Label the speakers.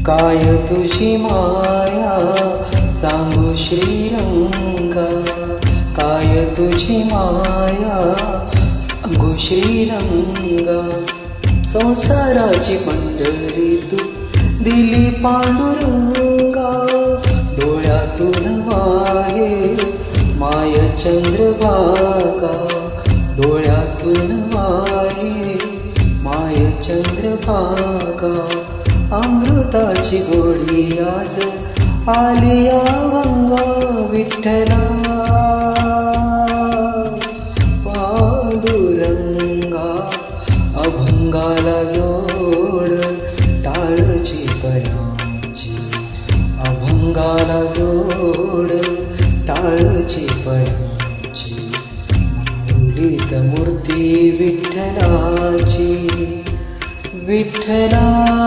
Speaker 1: काय तुझी माया सांगू श्रीरंगा, काय तुझी माया सांगू श्रीरंगा. संसाराची पंढरी तू दिली पांडुरंगा, डोळ्यातून वाहे माय चंद्रभागा, डोळ्यातून वाहे माय चंद्रभागा. अमृताची गोडी आज आली अभंगा विठ्ठला, पांडुरंगा. अभंगाला जोड टाळची पयांची, अभंगाला जोड टाळची पयांची. माऊलीत मूर्ती विठ्ठलाची, विठ्ठला.